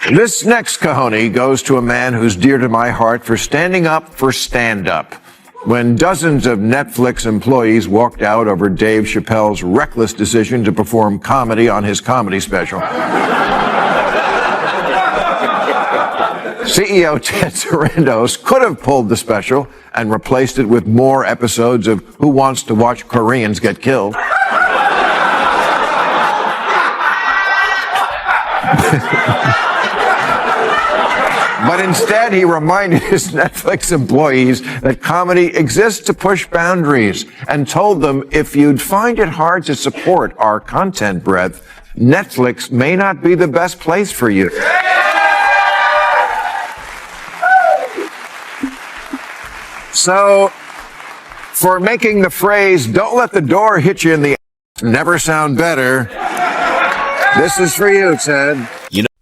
This next cojones goes to a man who's dear to my heart for standing up for stand-up. When dozens of Netflix employees walked out over Dave Chappelle's reckless decision to perform comedy on his comedy special, CEO Ted Sarandos could have pulled the special and replaced it with more episodes of Who Wants to Watch Koreans Get Killed. But instead, he reminded his Netflix employees that comedy exists to push boundaries and told them if you'd find it hard to support our content breadth, Netflix may not be the best place for you. So, for making the phrase, "Don't let the door hit you in the ass" never sound better, this is for you, Ted.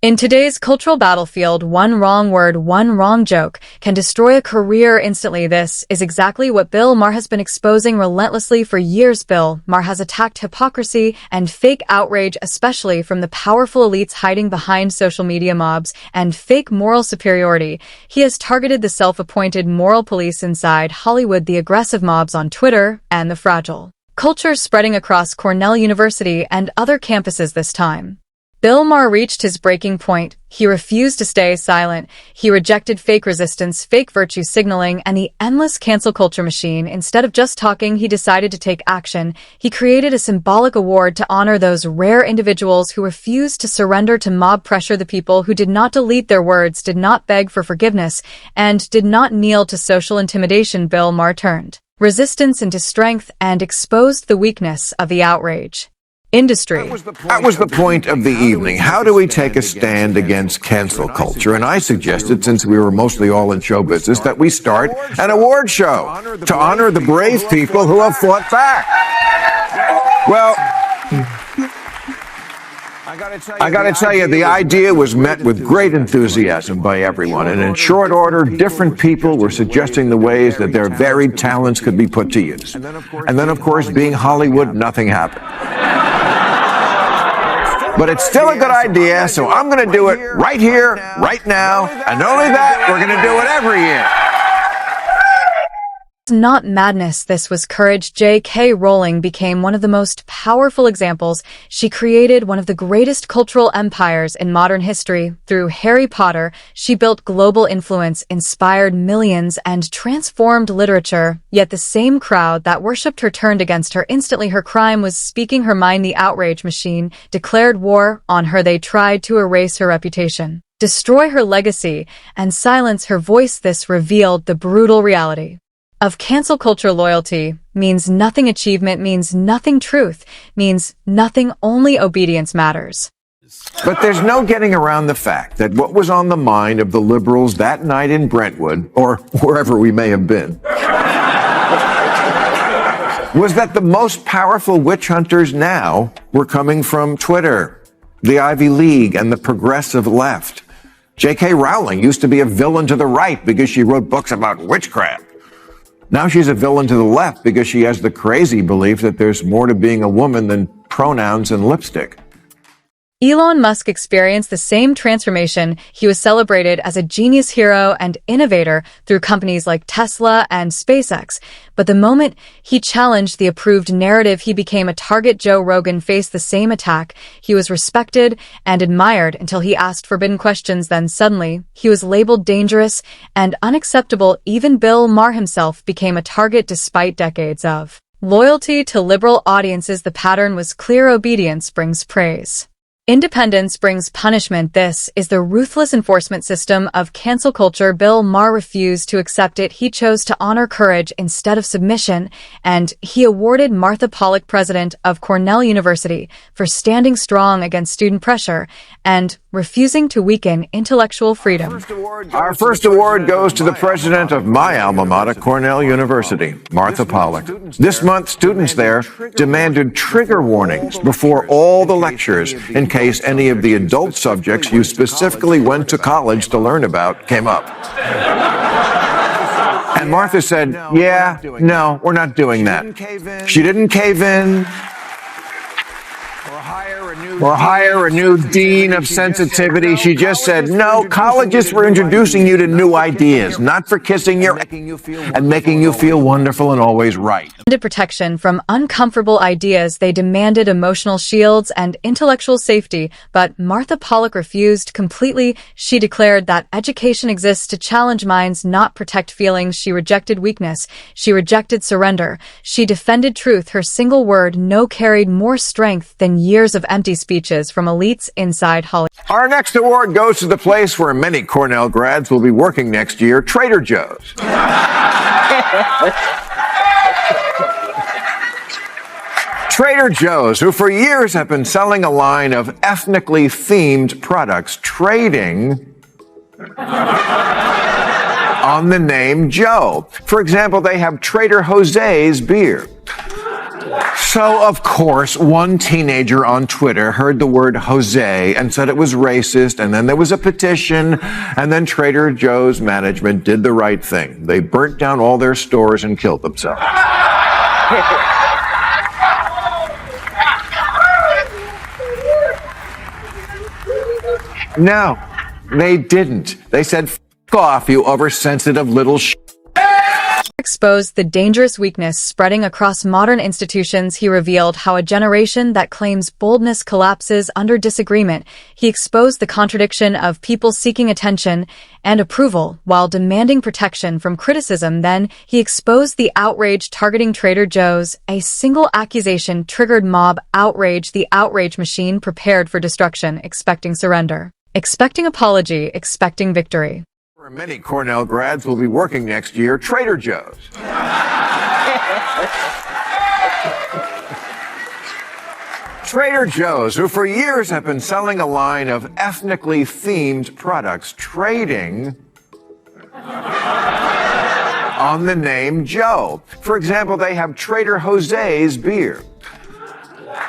In today's cultural battlefield, one wrong word, one wrong joke can destroy a career instantly. This is exactly what Bill Maher has been exposing relentlessly for years. Bill Maher has attacked hypocrisy and fake outrage, especially from the powerful elites hiding behind social media mobs and fake moral superiority. He has targeted the self-appointed moral police inside Hollywood, the aggressive mobs on Twitter, and the fragile culture spreading across Cornell University and other campuses this time. Bill Maher reached his breaking point. He refused to stay silent. He rejected fake resistance, fake virtue signaling, and the endless cancel culture machine. Instead of just talking, he decided to take action. He created a symbolic award to honor those rare individuals who refused to surrender to mob pressure, the people who did not delete their words, did not beg for forgiveness, and did not kneel to social intimidation. Bill Maher turned resistance into strength and exposed the weakness of the outrage industry. That was the point of the evening. How do we take a stand against cancel culture? And I suggested, since we were mostly all in show business, that we start an award show to honor the brave people who have fought back. Well, I gotta tell you, the idea was met with great enthusiasm by everyone, and in short order, different people were suggesting the ways that their varied talents could be put to use. And then, of course, being Hollywood, nothing happened. But it's still a good idea, so I'm going to do it right here, right now, and only that, we're going to do it every year. Not madness, this was courage. J.K. Rowling became one of the most powerful examples. She created one of the greatest cultural empires in modern history. Through Harry Potter, she built global influence, inspired millions, and transformed literature. Yet the same crowd that worshipped her turned against her instantly. Her crime was speaking her mind. The outrage machine declared war on her. They tried to erase her reputation, destroy her legacy, and silence her voice. This revealed the brutal reality of cancel culture. Loyalty means nothing, achievement means nothing, truth means nothing, only obedience matters. But there's no getting around the fact that what was on the mind of the liberals that night in Brentwood, or wherever we may have been, was that the most powerful witch hunters now were coming from Twitter, the Ivy League, and the progressive left. J.K. Rowling used to be a villain to the right because she wrote books about witchcraft. Now she's a villain to the left because she has the crazy belief that there's more to being a woman than pronouns and lipstick. Elon Musk experienced the same transformation. He was celebrated as a genius, hero, and innovator through companies like Tesla and SpaceX. But the moment he challenged the approved narrative, he became a target. Joe Rogan faced the same attack. He was respected and admired until he asked forbidden questions. Then suddenly, he was labeled dangerous and unacceptable. Even Bill Maher himself became a target despite decades of loyalty to liberal audiences. The pattern was clear: obedience brings praise, independence brings punishment. This is the ruthless enforcement system of cancel culture. Bill Maher refused to accept it. He chose to honor courage instead of submission, and he awarded Martha Pollack, president of Cornell University, for standing strong against student pressure and refusing to weaken intellectual freedom. Our first award goes to the president of my alma mater, Cornell University, Martha Pollack. This month, students there demanded trigger warnings before all the lectures in case any of the adult subjects you specifically went to college to learn about came up. And Martha said, yeah, no, we're not doing that. She didn't cave in or hire a new or hire a new dean of sensitivity. She just said, no, college is for introducing you to new ideas, not for kissing your and making you feel wonderful and always right. Protection from uncomfortable ideas, they demanded emotional shields and intellectual safety, but Martha Pollack refused completely. She declared that education exists to challenge minds, not protect feelings. She rejected weakness. She rejected surrender. She defended truth. Her single word, no, carried more strength than years of empty speeches from elites inside Hollywood. Our next award goes to the place where many Cornell grads will be working next year, Trader Joe's. Trader Joe's, who for years have been selling a line of ethnically themed products, trading on the name Joe. For example, they have Trader Jose's beer. So, of course, one teenager on Twitter heard the word Jose and said it was racist, and then there was a petition, and then Trader Joe's management did the right thing. They burnt down all their stores and killed themselves. No, they didn't. They said, F off, you oversensitive little Exposed the dangerous weakness spreading across modern institutions. He revealed how a generation that claims boldness collapses under disagreement. He exposed the contradiction of people seeking attention and approval while demanding protection from criticism. Then he exposed the outrage targeting Trader Joe's. A single accusation triggered mob outrage, the outrage machine prepared for destruction, expecting surrender, expecting apology, expecting victory. Many Cornell grads will be working next year, Trader Joe's. Trader Joe's, who for years have been selling a line of ethnically themed products, trading on the name Joe. For example, they have Trader Jose's beer.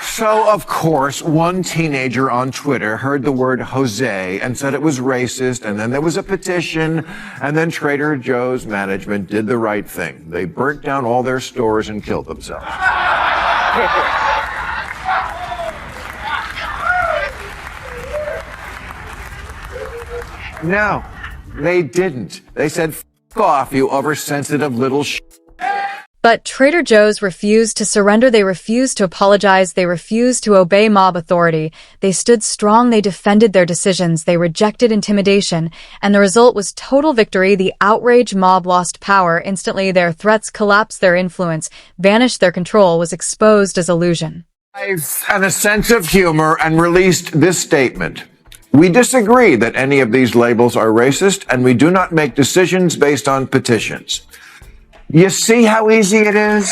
So, of course, one teenager on Twitter heard the word Jose and said it was racist, and then there was a petition, and then Trader Joe's management did the right thing. They burnt down all their stores and killed themselves. No, they didn't. They said, F off, you oversensitive little But Trader Joe's refused to surrender. They refused to apologize. They refused to obey mob authority. They stood strong. They defended their decisions. They rejected intimidation. And the result was total victory. The outraged mob lost power. Instantly, their threats collapsed. Their influence vanished. Their control was exposed as illusion. And a sense of humor and released this statement. We disagree that any of these labels are racist, and we do not make decisions based on petitions. You see how easy it is?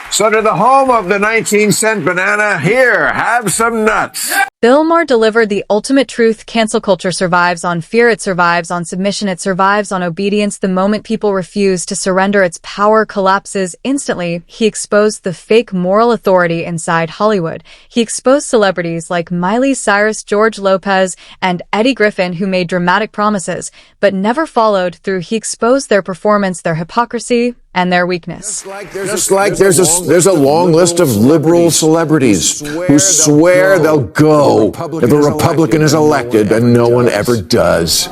So to the home of the 19-cent banana, here, have some nuts. Bill Maher delivered the ultimate truth. Cancel culture survives on fear. It survives on submission. It survives on obedience. The moment people refuse to surrender, its power collapses instantly. He exposed the fake moral authority inside Hollywood. He exposed celebrities like Miley Cyrus, George Lopez, and Eddie Griffin, who made dramatic promises, but never followed through. He exposed their performance, their hypocrisy, and their weakness. Just like there's a long list of liberal celebrities who swear they'll go if a Republican is elected, and no one ever does.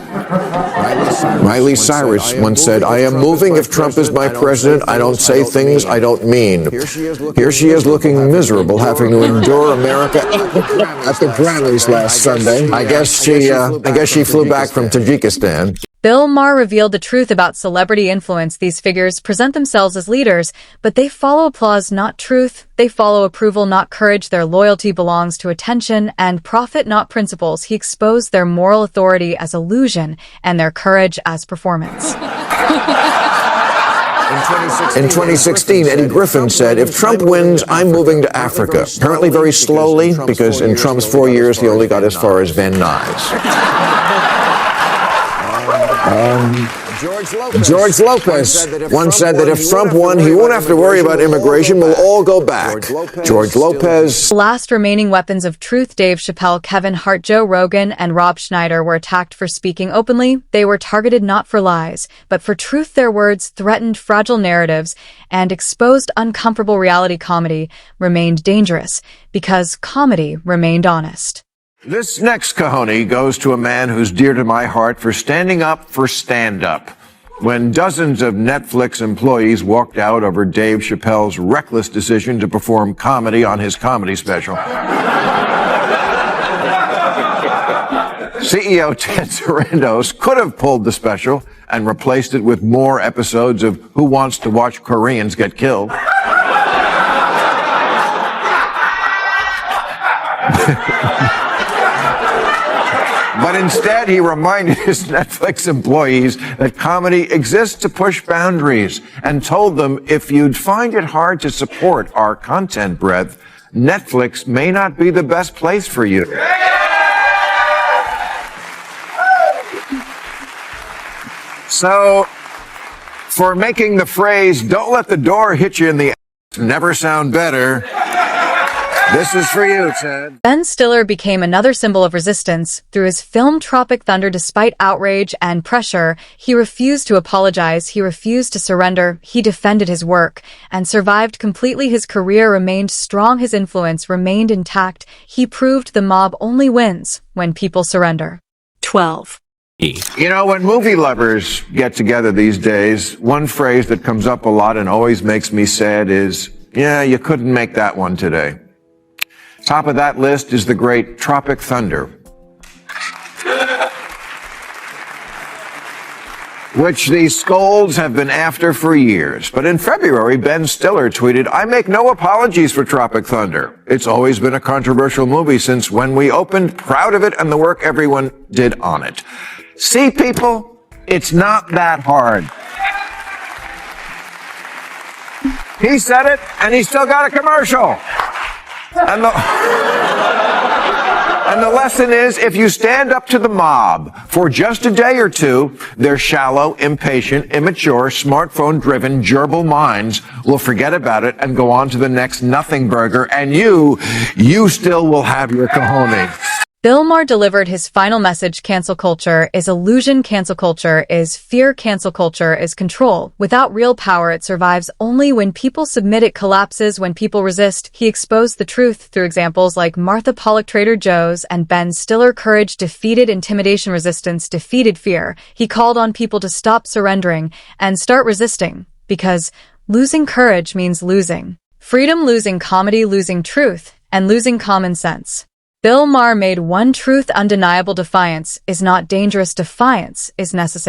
Miley Cyrus once said, I am moving if Trump is my president. I don't say things I don't mean. Here she is looking miserable, having to endure America at the Grammys last Sunday. I guess she flew back from Tajikistan. Bill Maher revealed the truth about celebrity influence. These figures present themselves as leaders, but they follow applause, not truth. They follow approval, not courage. Their loyalty belongs to attention and profit, not principles. He exposed their moral authority as illusion and their courage as performance. In 2016, Eddie Griffin said, if Trump wins, I'm moving to Africa. Apparently very slowly, because in Trump's 4 years, he only got as far as Van Nuys. George Lopez once said that if Trump won, he won't have to worry about immigration. We'll all go back. George Lopez. The last remaining weapons of truth, Dave Chappelle, Kevin Hart, Joe Rogan, and Rob Schneider, were attacked for speaking openly. They were targeted not for lies, but for truth. Their words threatened fragile narratives and exposed uncomfortable reality. Comedy remained dangerous because comedy remained honest. This next cojones goes to a man who's dear to my heart for standing up for stand-up. When dozens of Netflix employees walked out over Dave Chappelle's reckless decision to perform comedy on his comedy special. CEO Ted Sarandos could have pulled the special and replaced it with more episodes of Who Wants to Watch Koreans Get Killed. But instead, he reminded his Netflix employees that comedy exists to push boundaries and told them if you'd find it hard to support our content breadth, Netflix may not be the best place for you. So, for making the phrase, "Don't let the door hit you in the ass," never sound better, this is for you, Ted. Ben Stiller became another symbol of resistance. Through his film Tropic Thunder, despite outrage and pressure, he refused to apologize, he refused to surrender, he defended his work, and survived completely. His career remained strong, his influence remained intact. He proved the mob only wins when people surrender. 12. You know, when movie lovers get together these days, one phrase that comes up a lot and always makes me sad is, "Yeah, you couldn't make that one today." Top of that list is the great Tropic Thunder, which these scolds have been after for years. But in February, Ben Stiller tweeted, "I make no apologies for Tropic Thunder. It's always been a controversial movie since when we opened, proud of it and the work everyone did on it." See, people, it's not that hard. He said it, and he still got a commercial. And the lesson is, if you stand up to the mob for just a day or two, their shallow, impatient, immature, smartphone-driven, gerbil minds will forget about it and go on to the next nothing burger, and you still will have your cojones. Bill Maher delivered his final message. Cancel culture is illusion. Cancel culture is fear. Cancel culture is control. Without real power, it survives only when people submit. It collapses when people resist. He exposed the truth through examples like Martha Pollock, Trader Joe's, and Ben Stiller. Courage defeated intimidation. Resistance defeated fear. He called on people to stop surrendering and start resisting, because losing courage means losing freedom, losing comedy, losing truth, and losing common sense. Bill Maher made one truth undeniable: defiance is not dangerous, defiance is necessary.